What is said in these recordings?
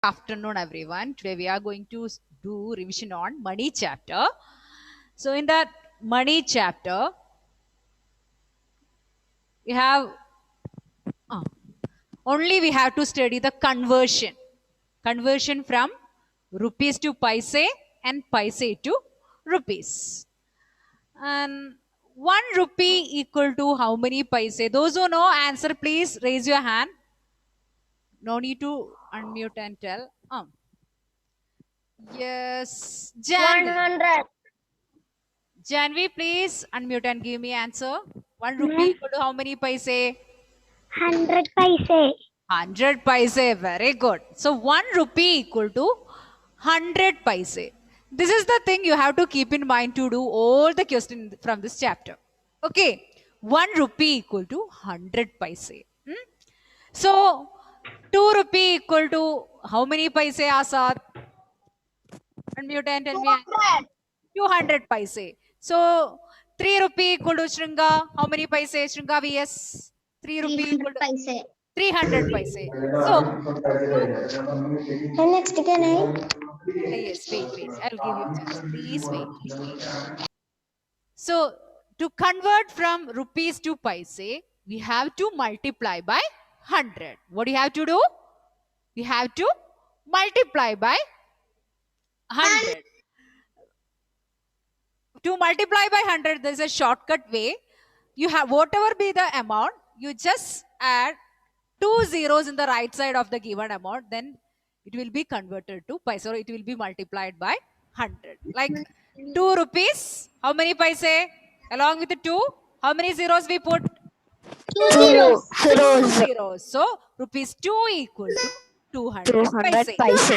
Afternoon, everyone. Today we are going to do revision on money chapter. So in that money chapter, we have only we have to study the conversion from rupees to paise and paise to rupees. And 1 rupee equal to how many paise? Those who know answer, please raise your hand. No need to unmute and tell. Yes, Janvi. 100. Janvi, please unmute and give me answer. 1 rupee equal to how many paise? 100 paise. 100 paise. Very good. So 1 rupee equal to 100 paise. This is the thing you have to keep in mind to do all the questions from this chapter. Okay. 1 rupee equal to 100 paise. So 2 rupee equal to how many paise, Asad? Unmute and tell me. 200. 200 paise. So 3 rupee equal to Shringa. How many paise? Shringa vs. 3 rupee equal 300 to paise. 300 paise. So, And next can yes, wait. I'll give you a chance. Please wait. So, to convert from rupees to paise, we have to multiply by 100. What do you have to do? We have to multiply by 100. To multiply by 100, there is a shortcut way. You have whatever be the amount, you just add 2 zeros in the right side of the given amount, then it will be converted to paise, or it will be multiplied by 100. Like 2 rupees, how many paise? Along with the 2, how many zeros we put? 2 zeros. 2 zeros. So rupees 2 equal to 200 paise.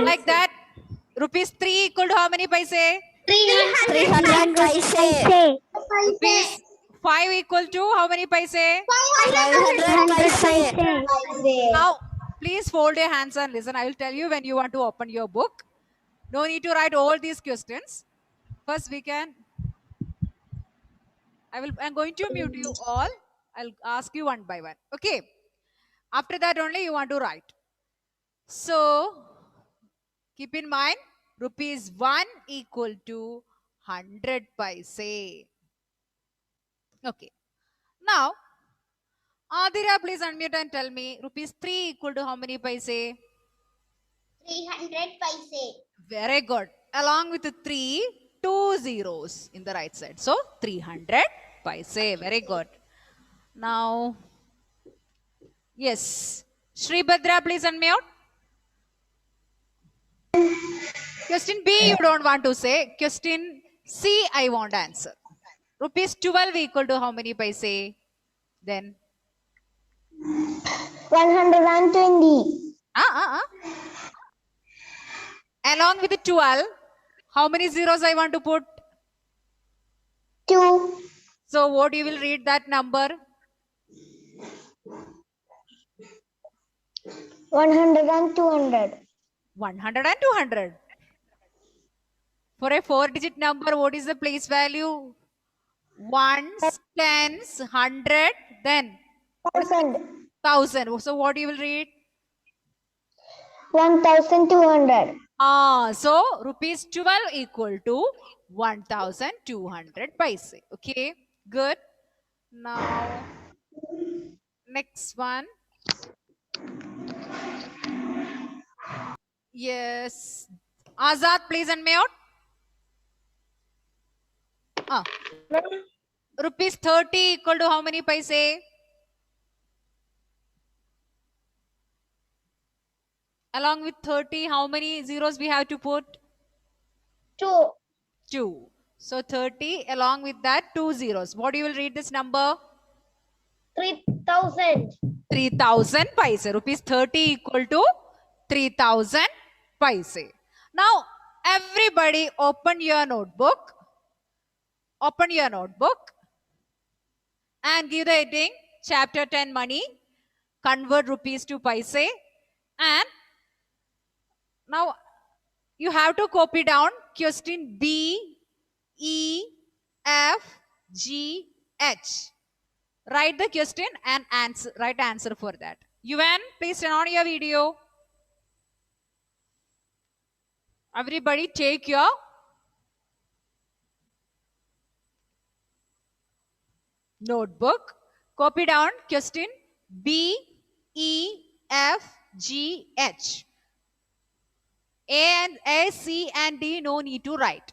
Like that, rupees 3 equal to how many paise? 300 paise. Rupees 5 equal to how many paise? 500 paise. Now, please fold your hands and listen. I will tell you when you want to open your book. No need to write all these questions. First, I'm going to mute you all. I'll ask you one by one. Okay. After that only you want to write. So, keep in mind, rupees 1 equal to 100 paise. Okay. Now, Adira, please unmute and tell me, rupees 3 equal to how many paise? 300 paise. Very good. Along with the 3, 2 zeros in the right side. So, 300 paise. Very good. Now, yes. Shri Bhadra, please unmute. Question B, you don't want to say. Question C, I want to answer. Rupees 12 equal to how many paise? Then 120. Along with the 12, how many zeros I want to put? 2. So what you will read that number? 100 and 200. 100 and 200. For a 4-digit number, what is the place value? Ones, tens, 100, then 1000. 1000. So what you will read? 1200. So rupees 12 equal to 1200 paise. Okay, good. Now, next one. Yes. Azad, please unmute. Rupees 30 equal to how many paise? Along with 30, how many zeros we have to put? 2. 2. So 30 along with that 2 zeros. What you will read this number? 3000. 3000 paise. Rupees 30 equal to 3000 paise. Now, everybody open your notebook. Open your notebook and give the heading chapter 10 money. Convert rupees to paise. And now you have to copy down question B, E, F, G, H. Write the question and write answer for that. Yuvan, please turn on your video. Everybody take your notebook. Copy down question B, E, F, G, H. A, C and D no need to write.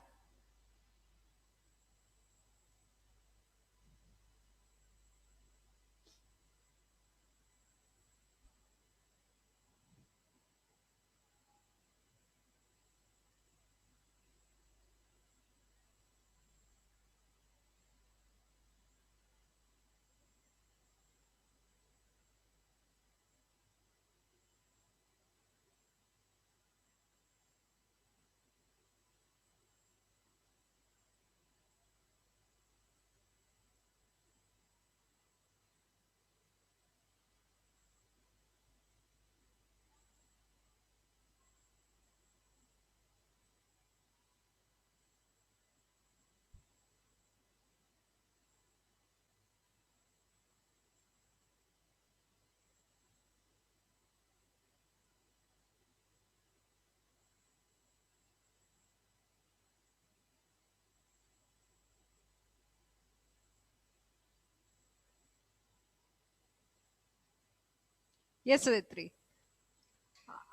Yes, Aditri.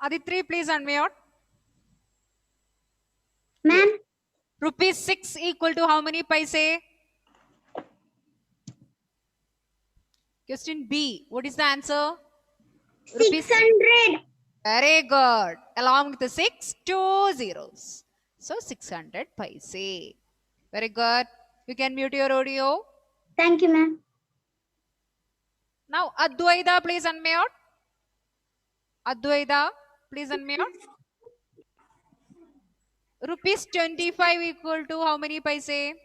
Aditri, please unmute. Ma'am. Rupees 6 equal to how many paise? Question B. What is the answer? Rupees 600. Very good. Along with the 6, 2 zeros. So 600 paise. Very good. You can mute your audio. Thank you, ma'am. Now Advaita, please unmute. Advaita, please unmute. Rupees 25 equal to how many paise?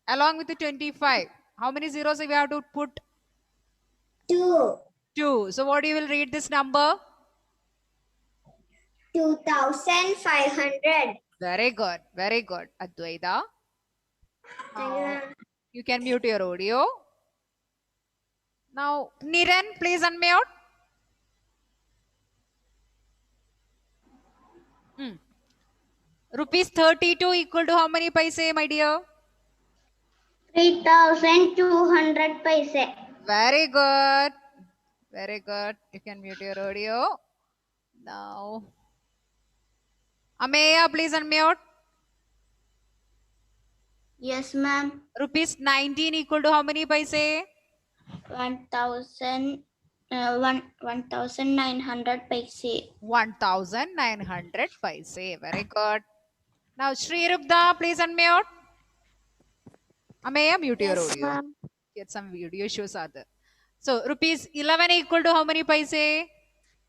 Along with the 25, how many zeros we have to put? 2. 2. So what you will read this number? 2,500. Very good. Very good. Advaita. Thank you, ma'am. You can mute your audio. Now, Niran, please unmute. Rupees 32 equal to how many paise, my dear? 3,200 paise. Very good. Very good. You can mute your audio. Now, Ameya, please unmute. Yes, ma'am. Rupees 19 equal to how many paise? 1,900 paise. 1900 paise. Very good. Now, Sri Rupda, please unmute. Ameya, mute your Yes, audio. ma'am. Get some video issues are there. So, rupees 11 equal to how many paise?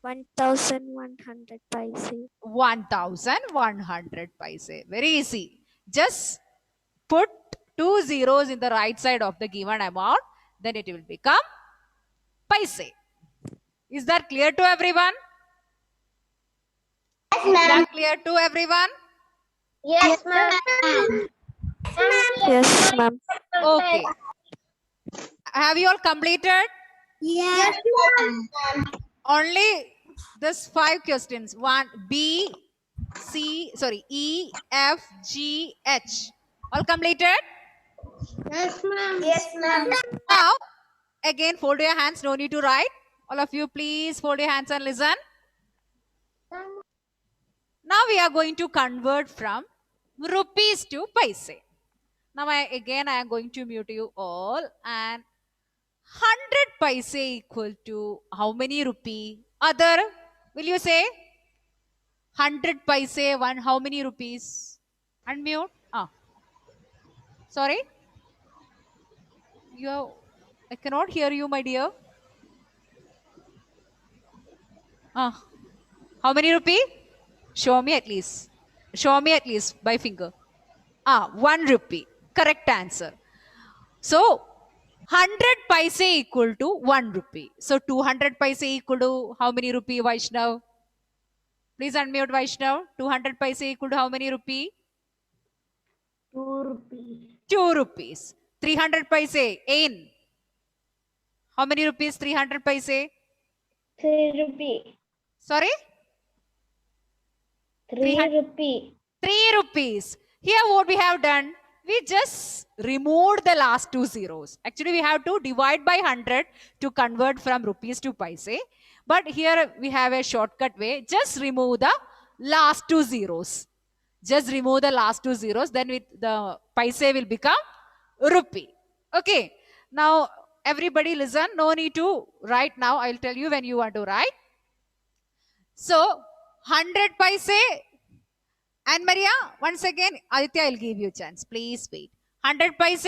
1,100 paise. 1100 paise. Very easy. Just put 2 zeros in the right side of the given amount, then it will become paise. Is that clear to everyone? Yes, Is ma'am. that clear to everyone? Yes, ma'am. Yes, ma'am. Okay. Have you all completed? Yes, ma'am. Only this 5 questions. One B, C, sorry, E, F, G, H. All completed? Yes, ma'am. Yes, ma'am. Now, again, fold your hands. No need to write. All of you, please fold your hands and listen. Now we are going to convert from rupees to paise. Now I am going to mute you all, and 100 paise equal to how many rupee? Other, will you say? 100 paise, how many rupees? Unmute. Sorry? I cannot hear you, my dear. How many rupee? Show me at least. Show me at least by finger. 1 rupee. Correct answer. So, 100 paise equal to 1 rupee. So, 200 paise equal to how many rupee, Vaishnav? Please unmute Vaishnav. 200 paise equal to how many rupee? 2 rupees. 2 rupees. 300 paise in. How many rupees? 300 paise? 3 rupees. Sorry? 3 rupee. 3 rupees. Here what we have done, we just removed the last two zeros. Actually, we have to divide by 100 to convert from rupees to paise. But here we have a shortcut way. Just remove the last two zeros. Just remove the last two zeros. Then with the paise will become rupee. Okay. Now, everybody listen. No need to write now. I'll tell you when you want to write. So, 100 paise. And Maria, once again, Aditya, I'll give you a chance. Please wait. 100 paise.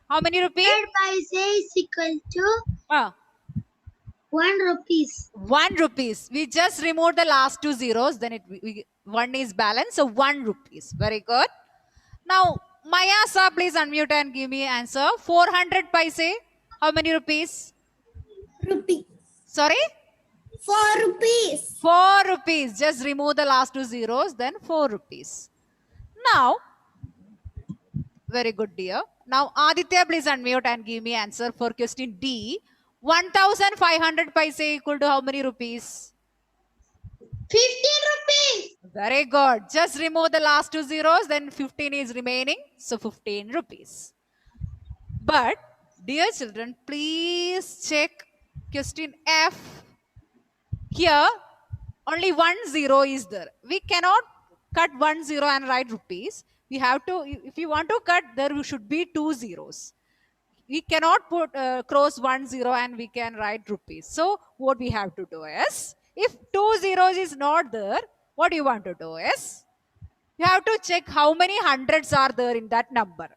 How many rupees? 100 paise is equal to Uh, 1 rupees. 1 rupees. We just removed the last two zeros. Then one is balanced. So 1 rupees. Very good. Now, Maya, sir, please unmute and give me answer. 400 paise. How many rupees? Rupee. Sorry? 4 rupees. 4 rupees. Just remove the last two zeros. Then 4 rupees. Now, very good, dear. Now, Aditya, please unmute and give me answer for question D. 1,500 paise equal to how many rupees? 15 rupees. Very good. Just remove the last two zeros, then 15 is remaining. So, 15 rupees. But, dear children, please check question F. Here, only 1 zero is there. We cannot cut 1 zero and write rupees. We have to, if you want to cut, there should be 2 zeros. We cannot put cross 1 zero and we can write rupees. So what we have to do is, if 2 zeros is not there, what you want to do is, you have to check how many hundreds are there in that number.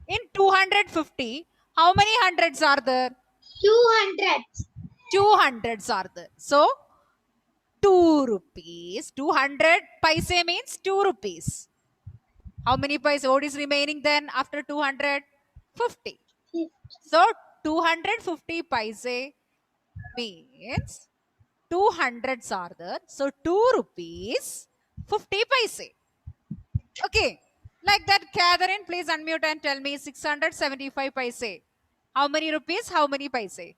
In 250, how many hundreds are there? 200. 2 hundreds are there. So 2 rupees. 200 paise means 2 rupees. How many paise? What is remaining then after 200? 50. So 250 paise means 200s are there. So 2 rupees 50 paise. Okay. Like that, Catherine, please unmute and tell me 675 paise. How many rupees? How many paise?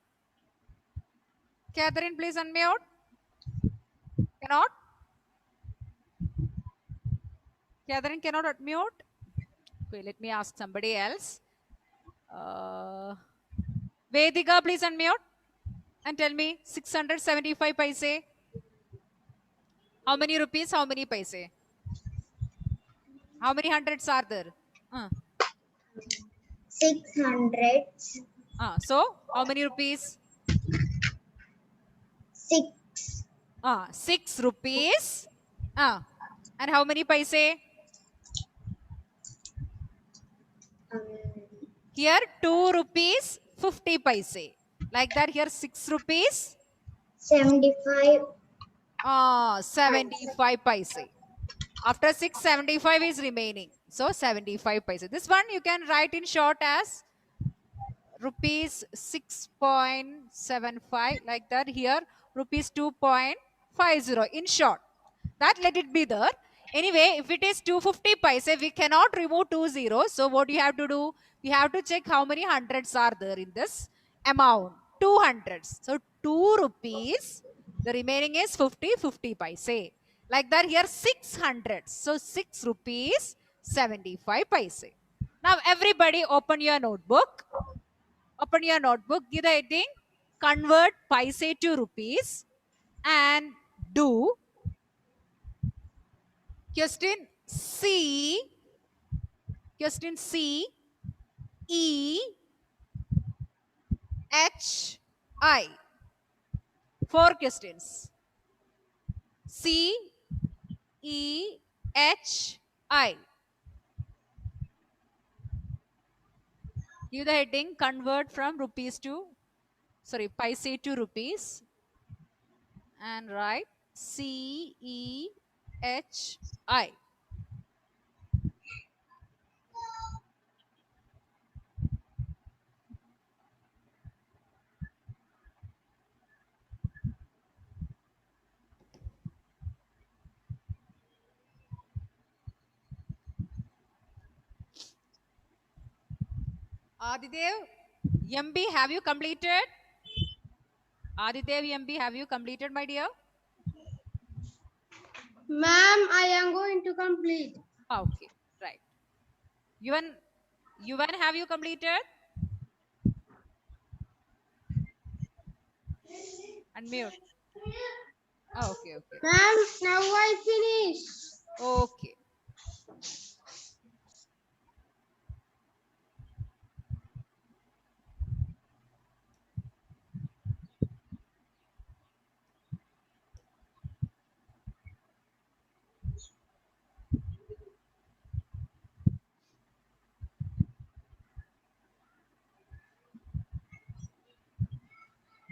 Catherine, please unmute. Cannot? Catherine cannot unmute. Okay, let me ask somebody else. Vedika, please unmute and tell me 675 paise. How many rupees? How many paise? How many hundreds are there? 600. So, how many rupees? 6. 6 rupees. And how many paise? Here 2 rupees 50 paise. Like that, here 6 rupees 75. 75 paise. After 6, 75 is remaining. So 75 paise. This one you can write in short as rupees 6.75, like that. Here rupees 2.50 in short. That let it be there. Anyway, if it is 250 paise, we cannot remove 2 zeros. So what you have to do? We have to check how many hundreds are there in this amount. 2 hundreds. So 2 rupees. The remaining is 50 paise. Like that, here 600. So 6 rupees 75 paise. Now everybody open your notebook. Open your notebook. Give the heading convert paise to rupees and do question C. Question C. E. H. I. 4 questions. C. E. H. I. Give the heading convert from rupees to, sorry, paise to rupees and write C. E. H. I. Adidev, MB, have you completed? Adidev, MB, have you completed, my dear? Ma'am, I am going to complete. Okay, right. Yuvan, have you completed? Unmute. Okay, okay, Ma'am, now I finish. okay.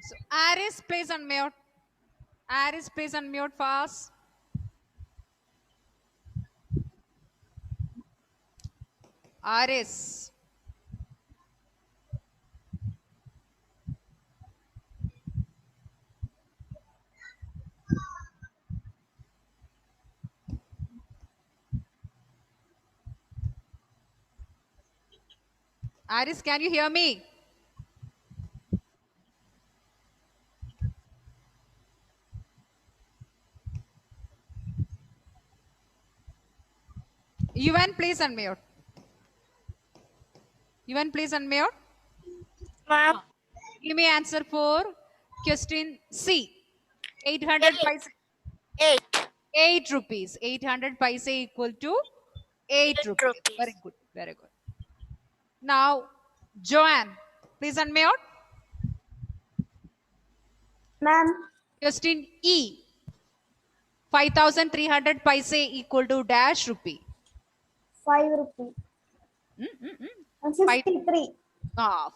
So Aris, please unmute. Aris, please unmute fast. Aris. Aris, can you hear me? Yuvan, please unmute. Yuvan, please unmute. Ma'am, Give me answer for question C. 800 paise. 8. 8 rupees. 800 paise equal to 8 8 rupees. Very rupees. good. Very good. Now, Joanne, please unmute. Ma'am, Question E. 5,300 paise equal to dash rupee. 5 rupees. And Five, 53.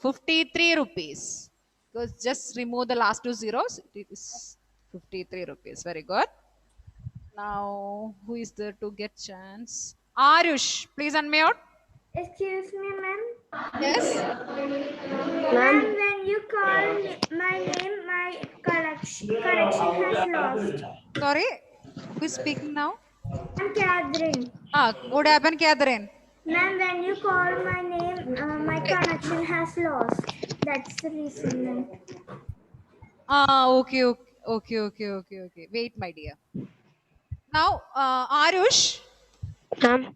53 rupees. Because just remove the last two zeros. It is 53 rupees. Very good. Now, who is there to get chance? Arush, please unmute. Excuse me, ma'am. Yes. Ma'am, when you call my name, my connection has lost. Sorry. Who is speaking now? I'm Catherine. What happened, Catherine? Ma'am, when you call my name, my connection has lost. That's the reason, ma'am. Okay, okay, okay, okay, okay, okay. Wait, my dear. Now, Arush. Ma'am,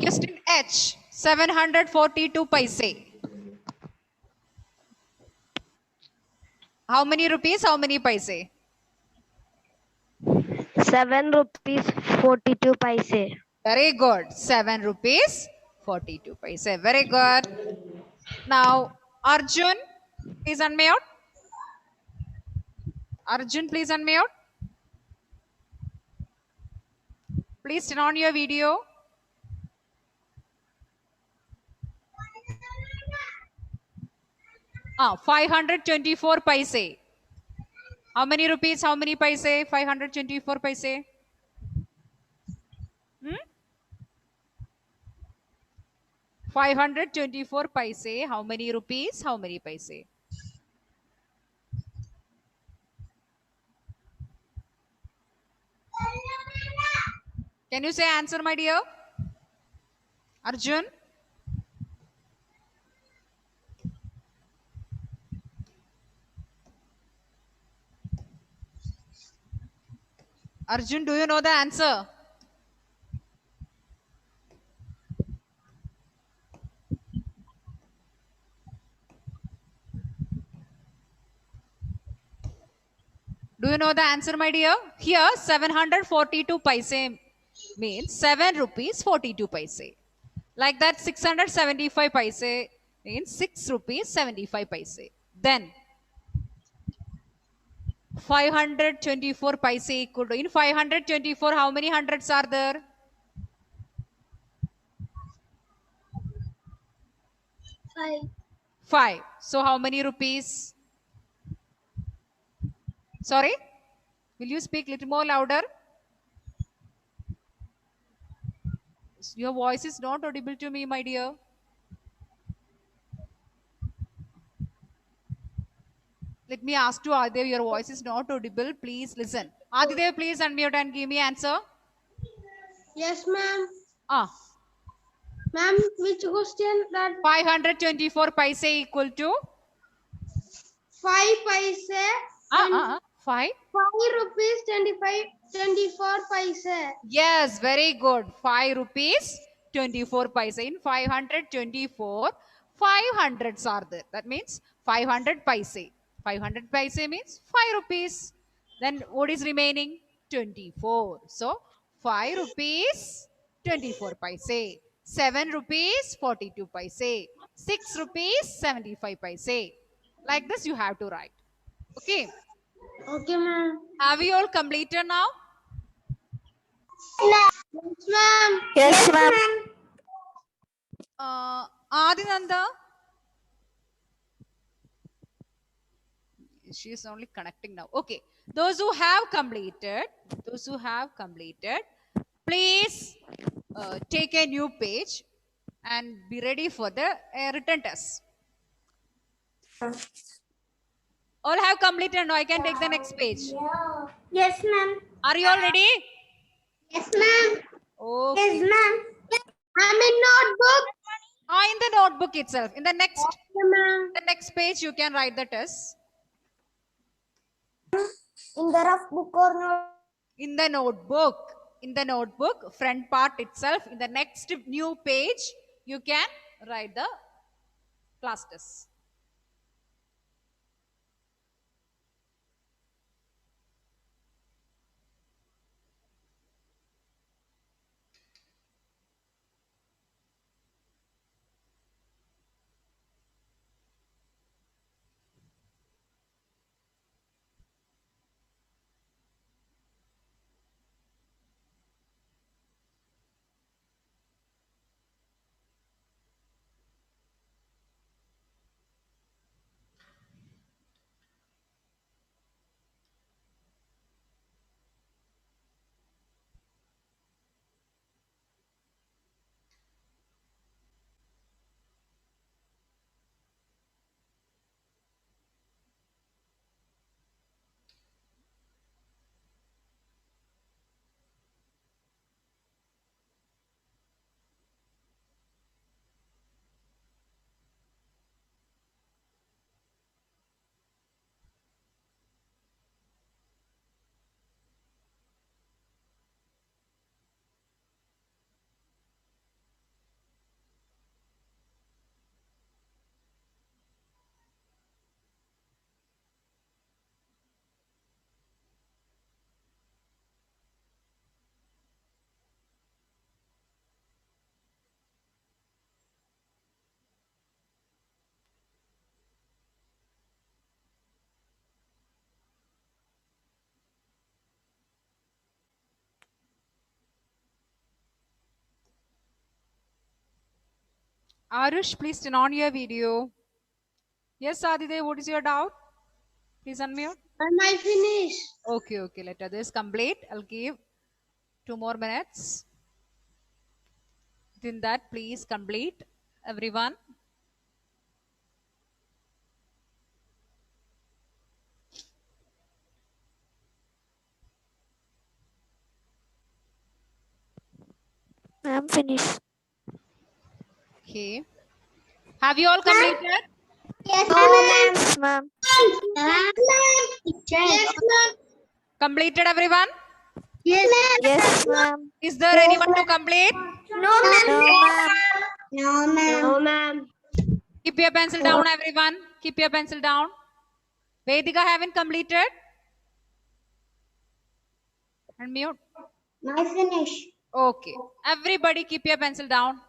Question H. 742 paise. How many rupees? How many paise? 7 rupees 42 paise. Very good. 7 rupees 42 paise. Very good. Now, Arjun, please unmute. Arjun, please unmute. Please turn on your video. 524 paise. How many rupees? How many paise? 524 paise. Hmm? 524 paise. How many rupees? How many paise? Can you say answer, my dear? Arjun? Arjun, do you know the answer? Do you know the answer, my dear? Here, 742 paise means 7 rupees 42 paise. Like that, 675 paise means 6 rupees 75 paise. Then, 524 paise equal to, in 524, how many hundreds are there? 5. 5. So, how many rupees? Sorry? Will you speak little more louder? Your voice is not audible to me, my dear. Let me ask to Adidev, your voice is not audible. Please listen. Adidev, please unmute and give me answer. Yes, ma'am. Ah, Ma'am, which question that 524 paise equal to 5 paise and 5? 5 rupees 24 paise. Yes, very good. 5 rupees 24 paise. In 524, 500s are there. That means 500 paise. 500 paise means 5 rupees. Then what is remaining? 24. So 5 rupees 24 paise. 7 rupees 42 paise. 6 rupees 75 paise. Like this you have to write. Okay. Okay, ma'am. Have you all completed now? Yes, ma'am. Yes, ma'am. Adinanda? She is only connecting now. Okay. Those who have completed, please take a new page and be ready for the written test. All have completed now. I can take the next page. Yes, ma'am. Are you all ready? Yes, ma'am. Okay. Yes, ma'am. I'm in notebook. In the notebook itself. In the next Okay, ma'am. page, you can write the test. In the rough book or not? In the notebook, front part itself, in the next new page, you can write the class test. Arush, please turn on your video. Yes, Adide, what is your doubt? Please unmute. Am I finished? Okay, let others complete. I'll give 2 more minutes. Within that, please complete, everyone. I'm finished. Okay. Have you all completed? Yes, Yes, ma'am. Yes, ma'am. Completed, everyone? Yes, Yes, ma'am. Is there anyone to complete? No, ma'am. No, ma'am. No, ma'am. No, ma'am. Keep your pencil down, everyone. Keep your pencil down. Vedika haven't completed? Unmute. I finished. Okay. Everybody keep your pencil down.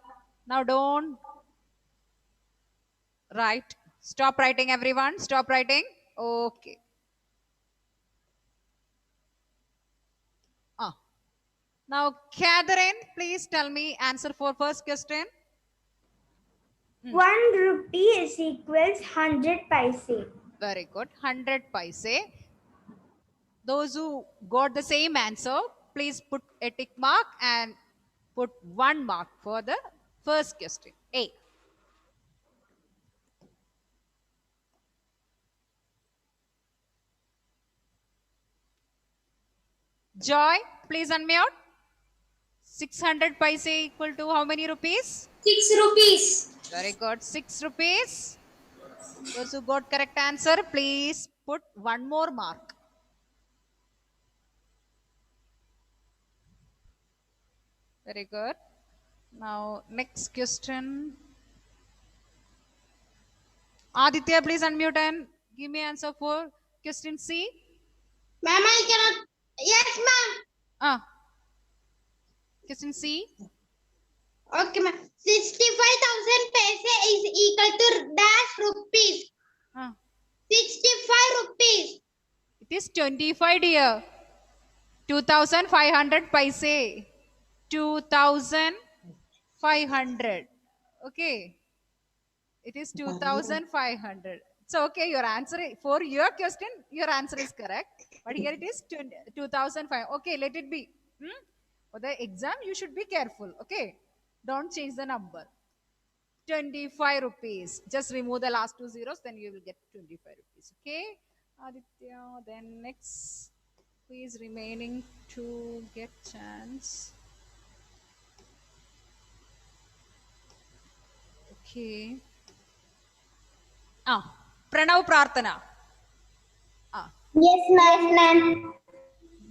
Now don't write. Stop writing, everyone. Stop writing. Okay. Now, Catherine, please tell me answer for first question. 1 rupee is equals 100 paise. Very good. 100 paise. Those who got the same answer, please put a tick mark and put 1 mark for the first question. A. Joy, please unmute. 600 paise equal to how many rupees? 6 rupees. Very good. 6 rupees. Those who got correct answer, please put 1 more mark. Very good. Now, next question. Aditya, please unmute and give me answer for question C. Ma'am, I cannot. Yes, ma'am. Ah, question C. Okay, ma'am. 65,000 paise is equal to dash rupees. Ah, 65 rupees. it is 25, dear. 2,500 paise. 2,500. Okay. It is 2,500. So, okay, your answer for your question, your answer is correct. But here it is 2,500. Okay, let it be. For the exam, you should be careful. Okay. Don't change the number. 25 rupees. Just remove the last two zeros, then you will get 25 rupees. Okay. Aditya, then next, who is remaining to get chance? Okay. Pranav Prarthana. Yes, ma'am.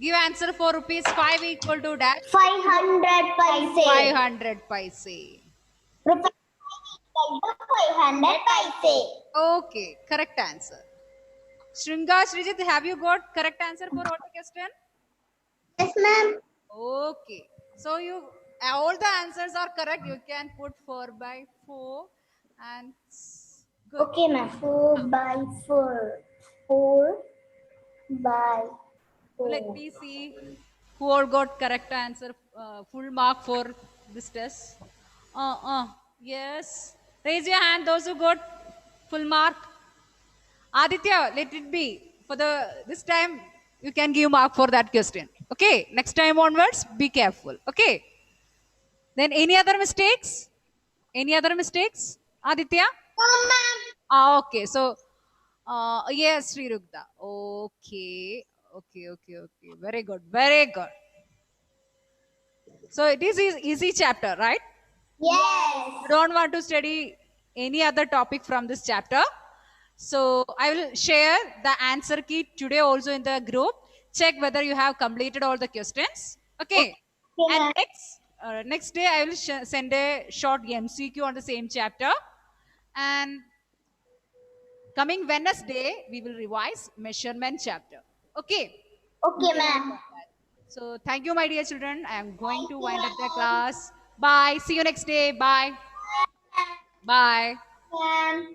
Give answer for rupees 5 equal to dash 500 paise. 500 paise. Rupees equal to 500 paise. Okay, correct answer. Shringa Srijit, have you got correct answer for all the question? Yes, ma'am. Okay, so you all the answers are correct. You can put 4 by 4 and good. Okay, ma'am. 4 by 4. 4 by 4. Let me see who all got correct answer, full mark for this test. Yes. Raise your hand, those who got full mark. Aditya, let it be. For the this time, you can give mark for that question. Okay. Next time onwards, be careful. Okay. Then any other mistakes? Any other mistakes? Aditya? Oh, ma'am. Okay. So, yes, Sri Rugda. Okay. Okay. Very good. Very good. So it is easy chapter, right? Yes. You don't want to study any other topic from this chapter. So I will share the answer key today also in the group. Check whether you have completed all the questions. Okay. Okay, And ma'am. next day I will send a short MCQ on the same chapter. And coming Wednesday we will revise measurement chapter. Okay. Okay, ma'am. So thank you, my dear children. I am going to wind up the class. Bye. See you next day. Bye. Bye. Ma'am.